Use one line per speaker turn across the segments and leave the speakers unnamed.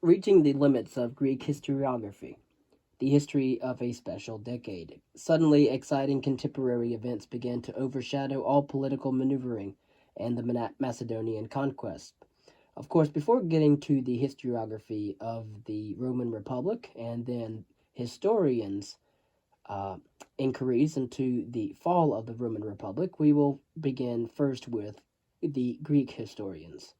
Reaching the limits of Greek historiography, the history of a special decade. Suddenly, exciting contemporary events began to overshadow all political maneuvering and the Macedonian conquest. Of course, before getting to the historiography of the Roman Republic and then historians' uh, inquiries into the fall of the Roman Republic, we will begin first with the Greek historians.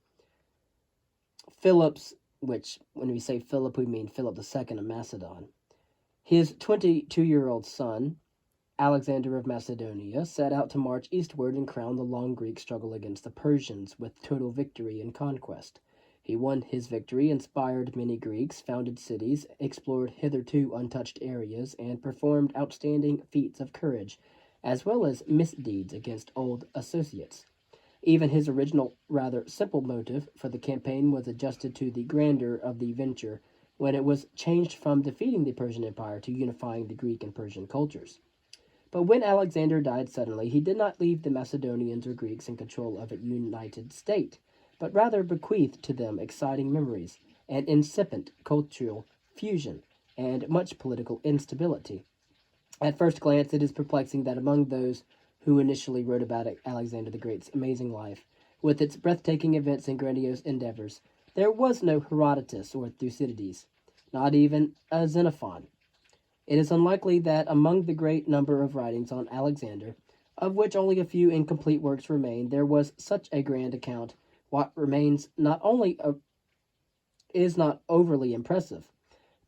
Philip's, which when we say Philip, we mean Philip II of Macedon. His 22-year-old son, Alexander of Macedonia, set out to march eastward and crown the long Greek struggle against the Persians with total victory and conquest. He won his victory, inspired many Greeks, founded cities, explored hitherto untouched areas, and performed outstanding feats of courage, as well as misdeeds against old associates. Even his original, rather simple motive for the campaign was adjusted to the grandeur of the venture when it was changed from defeating the Persian Empire to unifying the Greek and Persian cultures. But when Alexander died suddenly, he did not leave the Macedonians or Greeks in control of a united state, but rather bequeathed to them exciting memories, an incipient cultural fusion, and much political instability. At first glance, it is perplexing that among those who initially wrote about Alexander the Great's amazing life, with its breathtaking events and grandiose endeavors, there was no Herodotus or Thucydides, not even a Xenophon. It is unlikely that among the great number of writings on Alexander, of which only a few incomplete works remain, there was such a grand account. What remains not only is not overly impressive.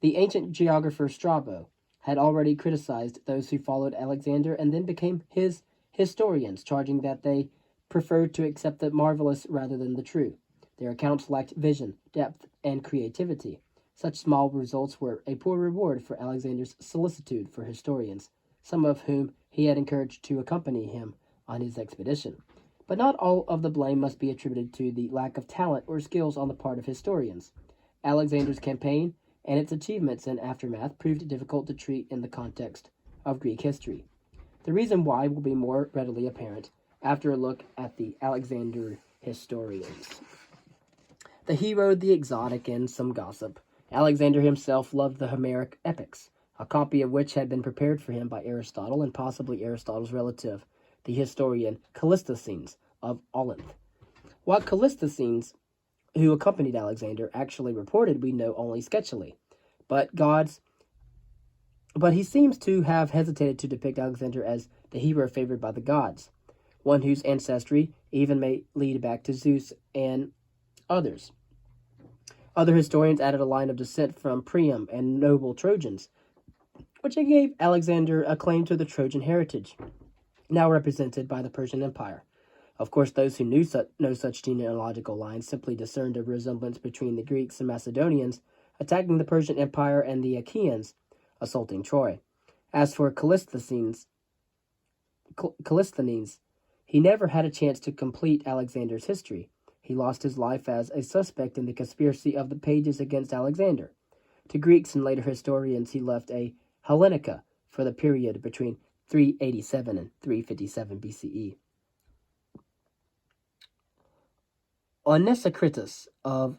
The ancient geographer Strabo had already criticized those who followed Alexander and then became his historians, charging that they preferred to accept the marvelous rather than the true. Their accounts lacked vision, depth, and creativity. Such small results were a poor reward for Alexander's solicitude for historians, some of whom he had encouraged to accompany him on his expedition. But not all of the blame must be attributed to the lack of talent or skills on the part of historians. Alexander's campaign and its achievements and aftermath proved difficult to treat in the context of Greek history. The reason why will be more readily apparent after a look at the Alexander historians. The hero, the exotic, and some gossip. Alexander himself loved the Homeric epics, a copy of which had been prepared for him by Aristotle and possibly Aristotle's relative, the historian Callisthenes of Olynthe. What Callisthenes, who accompanied Alexander, actually reported we know only sketchily, but he seems to have hesitated to depict Alexander as the hero favored by the gods, one whose ancestry even may lead back to Zeus and others. Other historians added a line of descent from Priam and noble Trojans, which gave Alexander a claim to the Trojan heritage, now represented by the Persian Empire. Of course, those who knew no such genealogical lines simply discerned a resemblance between the Greeks and Macedonians attacking the Persian Empire and the Achaeans assaulting Troy. As for Callisthenes, he never had a chance to complete Alexander's history. He lost his life as a suspect in the conspiracy of the Pages against Alexander. To Greeks and later historians, he left a Hellenica for the period between 387 and 357 BCE. Onesicritus of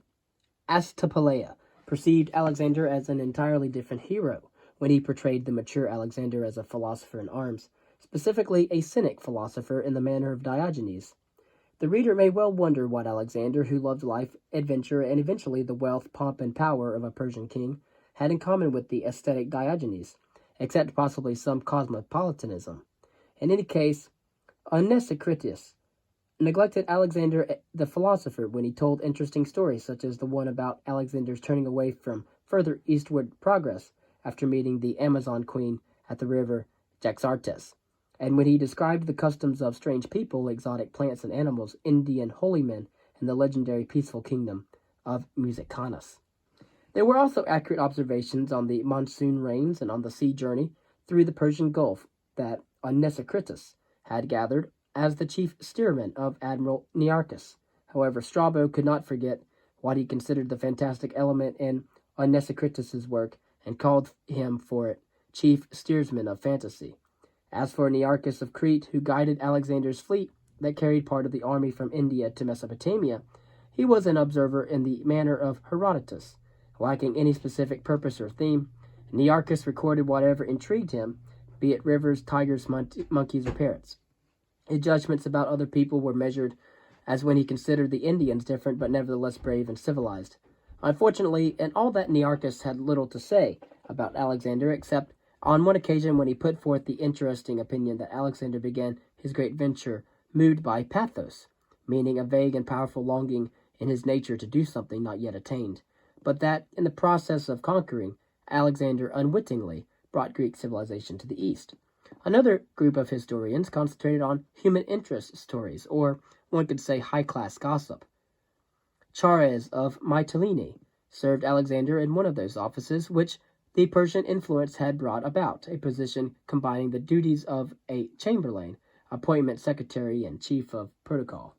Astapaleia perceived Alexander as an entirely different hero when he portrayed the mature Alexander as a philosopher in arms, specifically a cynic philosopher in the manner of Diogenes. The reader may well wonder what Alexander, who loved life, adventure, and eventually the wealth, pomp, and power of a Persian king, had in common with the ascetic Diogenes, except possibly some cosmopolitanism. In any case, Onesicritus neglected Alexander the philosopher when he told interesting stories such as the one about Alexander's turning away from further eastward progress after meeting the Amazon queen at the river Jaxartes, and when he described the customs of strange people, exotic plants and animals, Indian holy men, and the legendary peaceful kingdom of Musicanus. There were also accurate observations on the monsoon rains and on the sea journey through the Persian Gulf that Onesicritus had gathered as the chief steersman of Admiral Nearchus. However, Strabo could not forget what he considered the fantastic element in Onesicritus's work and called him for it chief steersman of fantasy. As for Nearchus of Crete, who guided Alexander's fleet that carried part of the army from India to Mesopotamia, he was an observer in the manner of Herodotus, Lacking any specific purpose or theme, Nearchus recorded whatever intrigued him, be it rivers, tigers, monkeys, or parrots. His judgments about other people were measured as when he considered the Indians different but nevertheless brave and civilized. Unfortunately, in all that, Nearchus had little to say about Alexander, except on one occasion when he put forth the interesting opinion that Alexander began his great venture moved by pathos, meaning a vague and powerful longing in his nature to do something not yet attained, but that in the process of conquering, Alexander unwittingly brought Greek civilization to the east. Another group of historians concentrated on human interest stories, or one could say high-class gossip. Chares of Mytilene served Alexander in one of those offices which the Persian influence had brought about, a position combining the duties of a chamberlain, appointment secretary, and chief of protocol.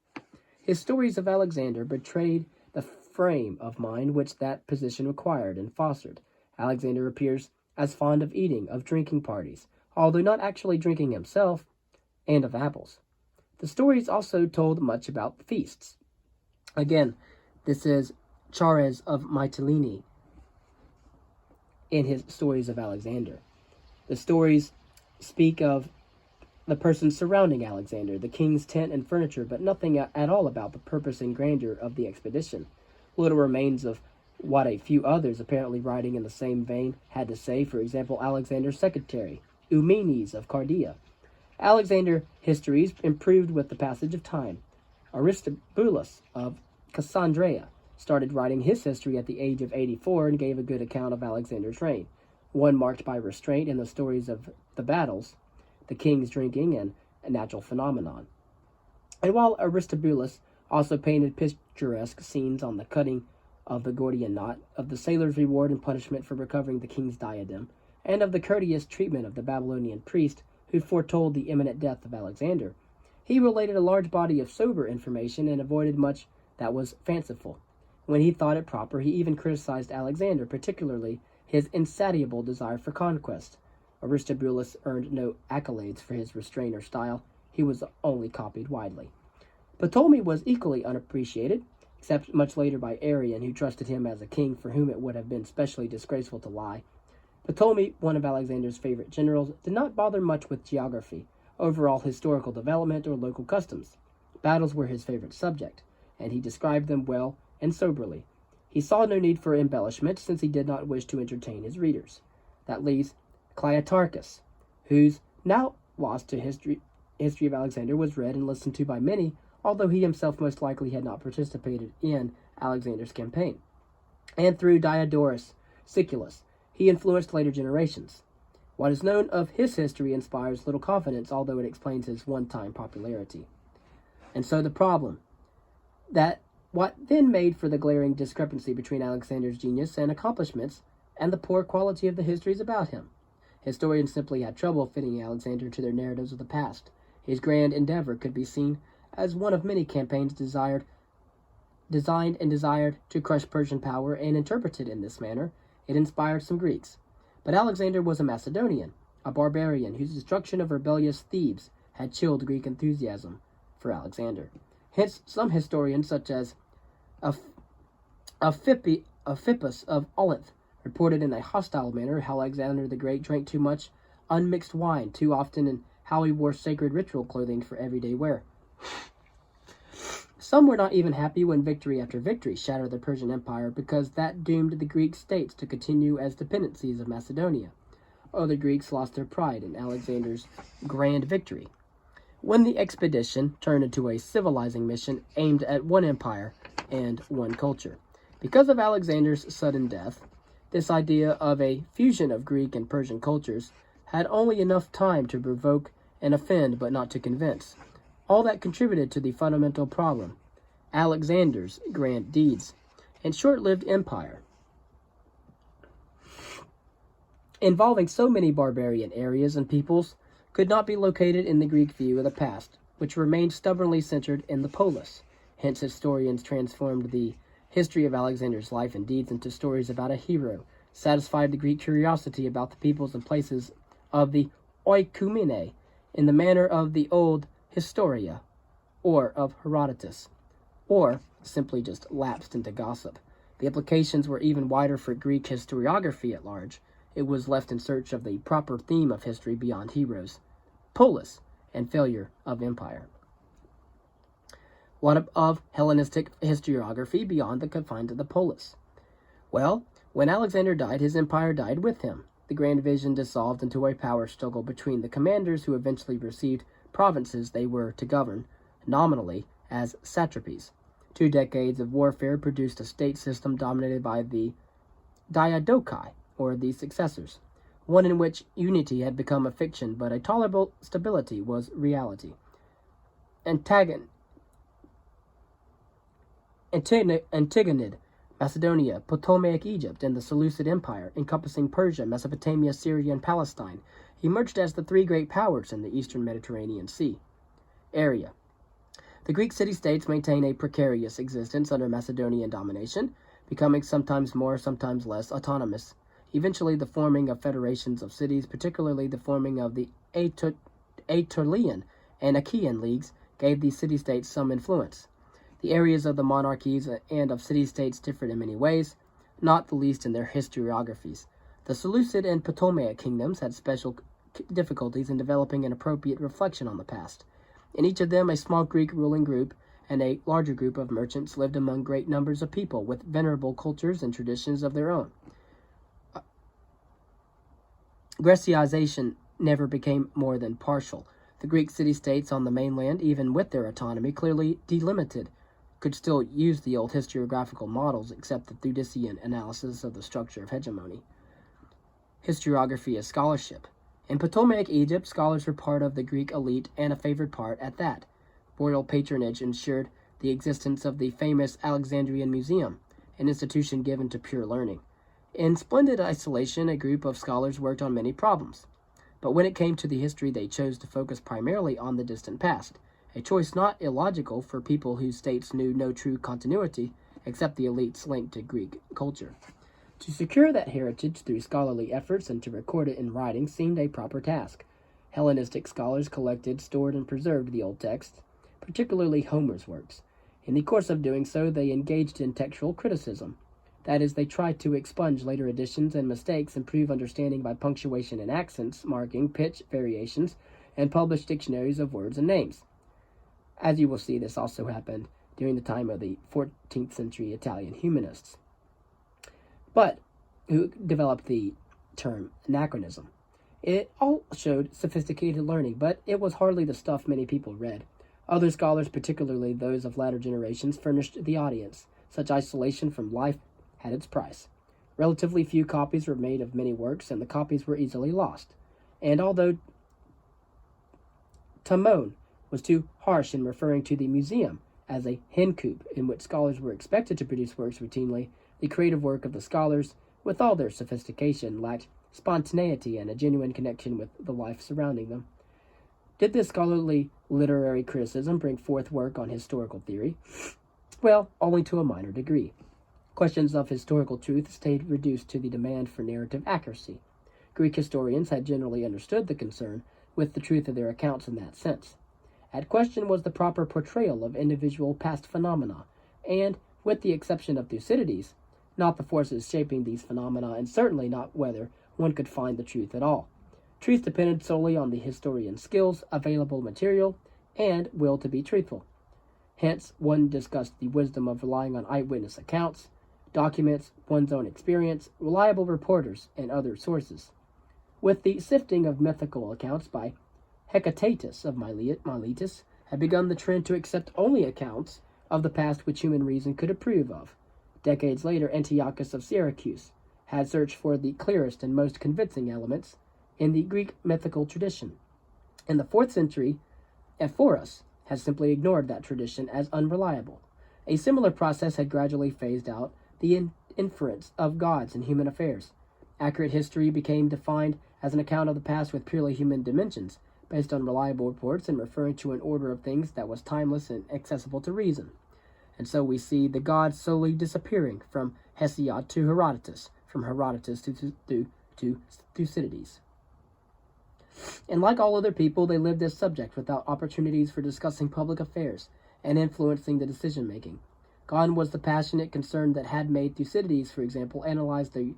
His stories of Alexander betrayed the frame of mind which that position required and fostered. Alexander appears as fond of eating, of drinking parties, although not actually drinking himself, and of apples. The stories also told much about feasts. Again, this is Chares of Mytilene in his stories of Alexander. The stories speak of the persons surrounding Alexander, the king's tent and furniture, but nothing at all about the purpose and grandeur of the expedition. Little remains of what a few others, apparently writing in the same vein, had to say. For example, Alexander's secretary, Eumenes of Cardia. Alexander histories improved with the passage of time. Aristobulus of Cassandreia started writing his history at the age of 84 and gave a good account of Alexander's reign, one marked by restraint in the stories of the battles, the king's drinking, and a natural phenomenon. And while Aristobulus also painted picturesque scenes on the cutting of the Gordian knot, of the sailor's reward and punishment for recovering the king's diadem, and of the courteous treatment of the Babylonian priest who foretold the imminent death of Alexander, he related a large body of sober information and avoided much that was fanciful. When he thought it proper, he even criticized Alexander, particularly his insatiable desire for conquest. Aristobulus earned no accolades for his restraint or style. He was only copied widely. Ptolemy was equally unappreciated, except much later by Arrian, who trusted him as a king for whom it would have been especially disgraceful to lie. Ptolemy, one of Alexander's favorite generals, did not bother much with geography, overall historical development, or local customs. Battles were his favorite subject, and he described them well and soberly. He saw no need for embellishment, since he did not wish to entertain his readers. That leaves Cleitarchus, whose now lost to history of Alexander was read and listened to by many, although he himself most likely had not participated in Alexander's campaign. And through Diodorus Siculus, he influenced later generations. What is known of his history inspires little confidence, although it explains his one-time popularity. And so the problem, that what then made for the glaring discrepancy between Alexander's genius and accomplishments and the poor quality of the histories about him. Historians simply had trouble fitting Alexander to their narratives of the past. His grand endeavor could be seen as one of many campaigns designed and desired to crush Persian power, and interpreted in this manner, it inspired some Greeks. But Alexander was a Macedonian, a barbarian whose destruction of rebellious Thebes had chilled Greek enthusiasm for Alexander. Hence, some historians, such as Phippus of Olynthe, reported in a hostile manner how Alexander the Great drank too much unmixed wine too often, and how he wore sacred ritual clothing for everyday wear. Some were not even happy when victory after victory shattered the Persian Empire, because that doomed the Greek states to continue as dependencies of Macedonia. Other Greeks lost their pride in Alexander's grand victory, when the expedition turned into a civilizing mission aimed at one empire and one culture. Because of Alexander's sudden death, this idea of a fusion of Greek and Persian cultures had only enough time to provoke and offend, but not to convince. All that contributed to the fundamental problem, Alexander's grand deeds and short-lived empire, involving so many barbarian areas and peoples, could not be located in the Greek view of the past, which remained stubbornly centered in the polis. Hence, historians transformed the history of Alexander's life and deeds into stories about a hero, satisfied the Greek curiosity about the peoples and places of the oikumene in the manner of the old Historia, or of Herodotus, or simply just lapsed into gossip. The implications were even wider for Greek historiography at large. It was left in search of the proper theme of history beyond heroes, polis, and failure of empire. What of Hellenistic historiography beyond the confines of the polis? Well, when Alexander died, his empire died with him. The grand vision dissolved into a power struggle between the commanders who eventually received provinces they were to govern, nominally, as satrapies. 2 decades of warfare produced a state system dominated by the diadochi, or the successors, one in which unity had become a fiction, but a tolerable stability was reality. Antigonid, Macedonia, Ptolemaic Egypt, and the Seleucid Empire, encompassing Persia, Mesopotamia, Syria, and Palestine, emerged as the 3 great powers in the eastern Mediterranean Sea. Area. The Greek city-states maintain a precarious existence under Macedonian domination, becoming sometimes more, sometimes less autonomous. Eventually, the forming of federations of cities, particularly the forming of the Aetolian and Achaean leagues, gave these city-states some influence. The areas of the monarchies and of city-states differed in many ways, not the least in their historiographies. The Seleucid and Ptolemaic kingdoms had special difficulties in developing an appropriate reflection on the past. In each of them, a small Greek ruling group and a larger group of merchants lived among great numbers of people with venerable cultures and traditions of their own. Grecization never became more than partial. The Greek city-states on the mainland, even with their autonomy clearly delimited, could still use the old historiographical models except the Thucydidean analysis of the structure of hegemony. Historiography as scholarship. In Ptolemaic Egypt, scholars were part of the Greek elite and a favored part at that. Royal patronage ensured the existence of the famous Alexandrian Museum, an institution given to pure learning. In splendid isolation, a group of scholars worked on many problems. But when it came to the history, they chose to focus primarily on the distant past, a choice not illogical for people whose states knew no true continuity except the elites linked to Greek culture. To secure that heritage through scholarly efforts and to record it in writing seemed a proper task. Hellenistic scholars collected, stored, and preserved the old texts, particularly Homer's works. In the course of doing so, they engaged in textual criticism. That is, they tried to expunge later additions and mistakes, improve understanding by punctuation and accents, marking, pitch variations, and publish dictionaries of words and names. As you will see, this also happened during the time of the 14th century Italian humanists, but who developed the term anachronism. It all showed sophisticated learning, but it was hardly the stuff many people read. Other scholars, particularly those of latter generations, furnished the audience. Such isolation from life had its price. Relatively few copies were made of many works, and the copies were easily lost. And although Timon was too harsh in referring to the museum as a hen coop in which scholars were expected to produce works routinely, the creative work of the scholars, with all their sophistication, lacked spontaneity and a genuine connection with the life surrounding them. Did this scholarly literary criticism bring forth work on historical theory? Well, only to a minor degree. Questions of historical truth stayed reduced to the demand for narrative accuracy. Greek historians had generally understood the concern with the truth of their accounts in that sense. At question was the proper portrayal of individual past phenomena, and, with the exception of Thucydides, not the forces shaping these phenomena, and certainly not whether one could find the truth at all. Truth depended solely on the historian's skills, available material, and will to be truthful. Hence, one discussed the wisdom of relying on eyewitness accounts, documents, one's own experience, reliable reporters, and other sources. With the sifting of mythical accounts by Hecatatus of Miletus had begun the trend to accept only accounts of the past which human reason could approve of. Decades later, Antiochus of Syracuse had searched for the clearest and most convincing elements in the Greek mythical tradition. In the 4th century, Ephorus had simply ignored that tradition as unreliable. A similar process had gradually phased out the inference of gods in human affairs. Accurate history became defined as an account of the past with purely human dimensions, based on reliable reports and referring to an order of things that was timeless and accessible to reason. And so we see the gods slowly disappearing from Hesiod to Herodotus, from Herodotus to Thucydides. And like all other people, they lived as subjects without opportunities for discussing public affairs and influencing the decision-making. Gone was the passionate concern that had made Thucydides, for example, analyze the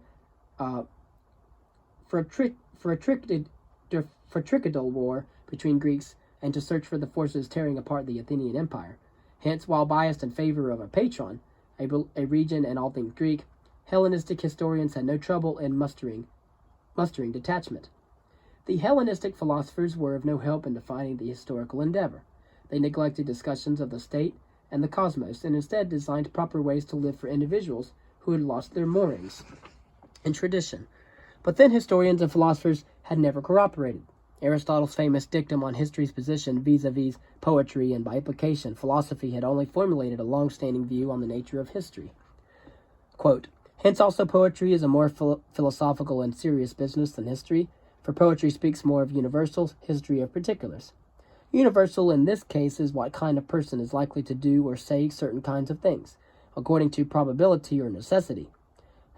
fratricidal war between Greeks and to search for the forces tearing apart the Athenian Empire. Hence, while biased in favor of a patron, a region and all things Greek, Hellenistic historians had no trouble in mustering detachment. The Hellenistic philosophers were of no help in defining the historical endeavor. They neglected discussions of the state and the cosmos, and instead designed proper ways to live for individuals who had lost their moorings in tradition. But then historians and philosophers had never cooperated. Aristotle's famous dictum on history's position vis-a-vis poetry and by implication philosophy had only formulated a long-standing view on the nature of history. Quote, hence also poetry is a more philosophical and serious business than history, for poetry speaks more of universals, history of particulars. Universal in this case is what kind of person is likely to do or say certain kinds of things, according to probability or necessity.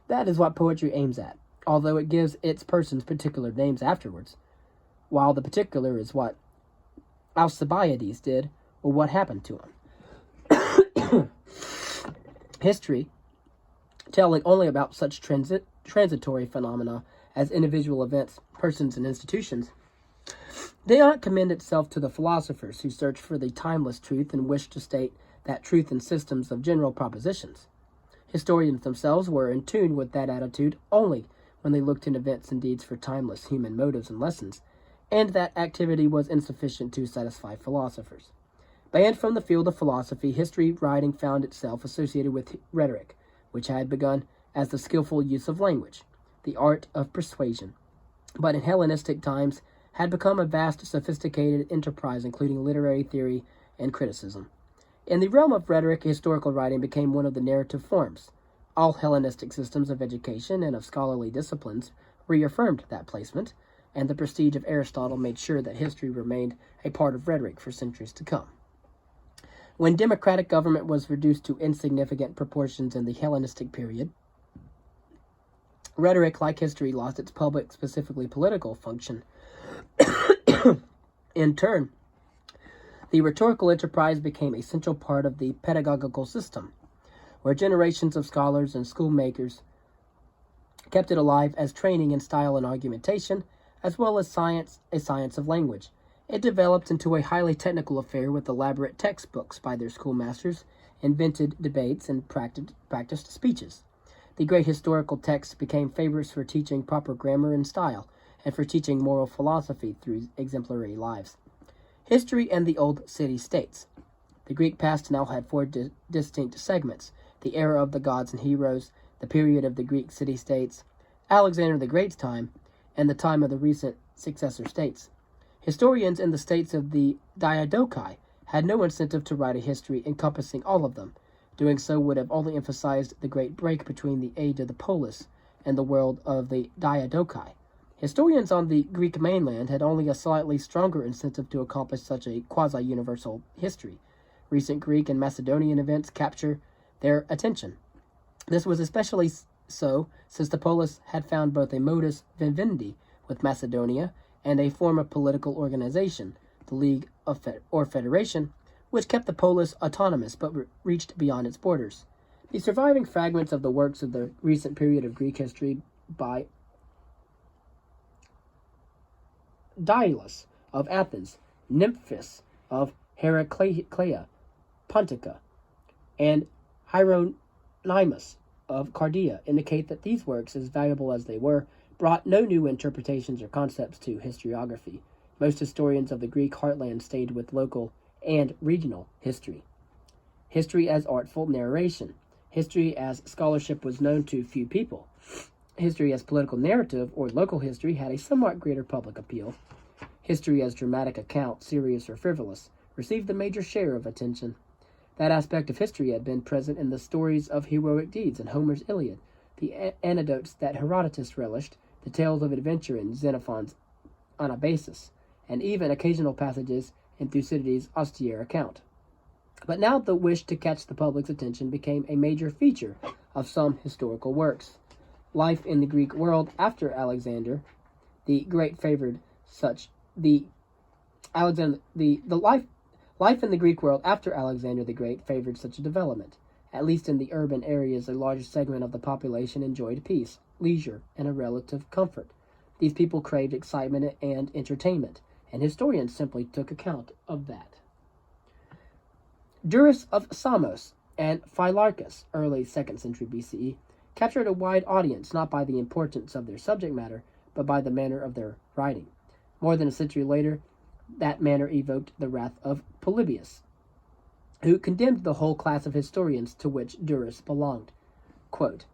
That is what poetry aims at, although it gives its persons particular names afterwards, while the particular is what Alcibiades did or what happened to him. History, telling only about such transitory phenomena as individual events, persons, and institutions, did not commend itself to the philosophers who searched for the timeless truth and wished to state that truth in systems of general propositions. Historians themselves were in tune with that attitude only when they looked in events and deeds for timeless human motives and lessons, and that activity was insufficient to satisfy philosophers. Banned from the field of philosophy, history writing found itself associated with rhetoric, which had begun as the skillful use of language, the art of persuasion, but in Hellenistic times had become a vast, sophisticated enterprise including literary theory and criticism. In the realm of rhetoric, historical writing became one of the narrative forms. All Hellenistic systems of education and of scholarly disciplines reaffirmed that placement, and the prestige of Aristotle made sure that history remained a part of rhetoric for centuries to come. When democratic government was reduced to insignificant proportions in the Hellenistic period, rhetoric, like history, lost its public, specifically political, function. In turn, the rhetorical enterprise became a central part of the pedagogical system, where generations of scholars and schoolmakers kept it alive as training in style and argumentation, as well as a science of language. It developed into a highly technical affair with elaborate textbooks by their schoolmasters, invented debates, and practiced speeches. The great historical texts became favorites for teaching proper grammar and style, and for teaching moral philosophy through exemplary lives. History and the old city-states. The Greek past now had four distinct segments: the era of the gods and heroes, the period of the Greek city-states, Alexander the Great's time, and the time of the recent successor states. Historians in the states of the Diadochi had no incentive to write a history encompassing all of them. Doing so would have only emphasized the great break between the age of the polis and the world of the Diadochi. Historians on the Greek mainland had only a slightly stronger incentive to accomplish such a quasi-universal history. Recent Greek and Macedonian events capture their attention. This was especially so since the polis had found both a modus vivendi with Macedonia and a form of political organization, the League or Federation, which kept the polis autonomous but reached beyond its borders. The surviving fragments of the works of the recent period of Greek history by Daedalus of Athens, Nympphus of Heraclea, Pontica, and Hieronymus of Cardia indicate that these works, as valuable as they were, brought no new interpretations or concepts to historiography. Most historians of the Greek heartland stayed with local and regional history. History as artful narration. History as scholarship was known to few people. History as political narrative or local history had a somewhat greater public appeal. History as dramatic account, serious or frivolous, received the major share of attention. That aspect of history had been present in the stories of heroic deeds in Homer's Iliad, the anecdotes that Herodotus relished, the tales of adventure in Xenophon's Anabasis, and even occasional passages in Thucydides' austere account. But now the wish to catch the public's attention became a major feature of some historical works. Life in the Greek world after Alexander the Great favored such life in the Greek world after Alexander the Great favored such a development. At least in the urban areas, a large segment of the population enjoyed peace, leisure, and a relative comfort. These people craved excitement and entertainment, and historians simply took account of that. Durus of Samos and Phylarchus, early 2nd century BCE, captured a wide audience not by the importance of their subject matter, but by the manner of their writing. More than a century later, that manner evoked the wrath of Polybius, who condemned the whole class of historians to which Durus belonged. Quote,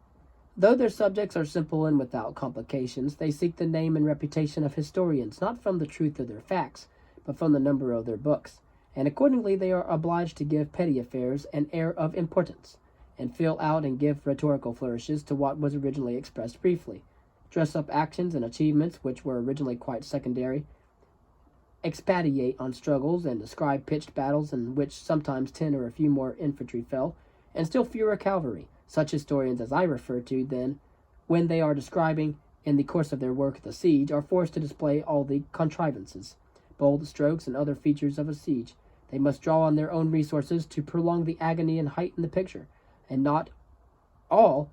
"Though their subjects are simple and without complications, they seek the name and reputation of historians, not from the truth of their facts, but from the number of their books, and accordingly they are obliged to give petty affairs an air of importance, and fill out and give rhetorical flourishes to what was originally expressed briefly, dress up actions and achievements which were originally quite secondary, expatiate on struggles, and describe pitched battles in which sometimes 10 or a few more infantry fell, and still fewer cavalry. Such historians as I refer to, then, when they are describing, in the course of their work, the siege, are forced to display all the contrivances, bold strokes, and other features of a siege. They must draw on their own resources to prolong the agony and heighten the picture, and not all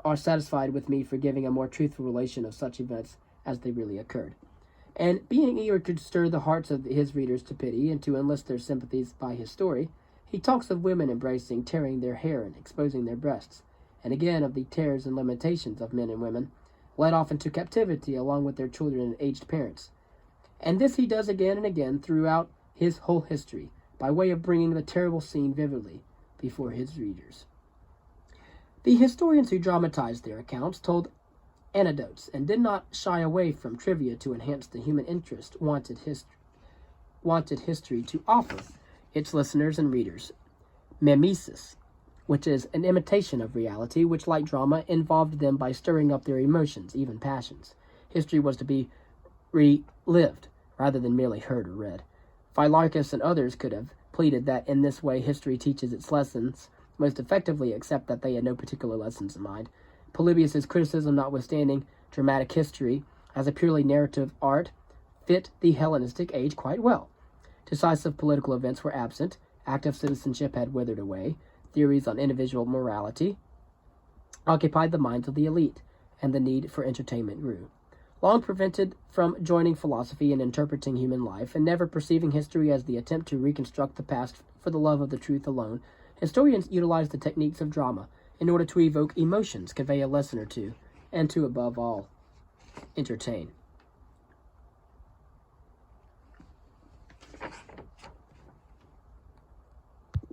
are satisfied with me for giving a more truthful relation of such events as they really occurred. And being eager to stir the hearts of his readers to pity and to enlist their sympathies by his story, he talks of women embracing, tearing their hair, and exposing their breasts, and again of the tears and lamentations of men and women, led off into captivity along with their children and aged parents. And this he does again and again throughout his whole history, by way of bringing the terrible scene vividly before his readers. The historians who dramatized their accounts told anecdotes and did not shy away from trivia to enhance the human interest wanted history to offer its listeners and readers. Mimesis, which is an imitation of reality, which, like drama, involved them by stirring up their emotions, even passions. History was to be relived, rather than merely heard or read. Phylarchus and others could have pleaded that in this way history teaches its lessons most effectively, except that they had no particular lessons in mind. Polybius's criticism notwithstanding, dramatic history, as a purely narrative art, fit the Hellenistic age quite well. Decisive political events were absent, active citizenship had withered away, theories on individual morality occupied the minds of the elite, and the need for entertainment grew. Long prevented from joining philosophy and interpreting human life, and never perceiving history as the attempt to reconstruct the past for the love of the truth alone, historians utilized the techniques of drama in order to evoke emotions, convey a lesson or two, and to, above all, entertain.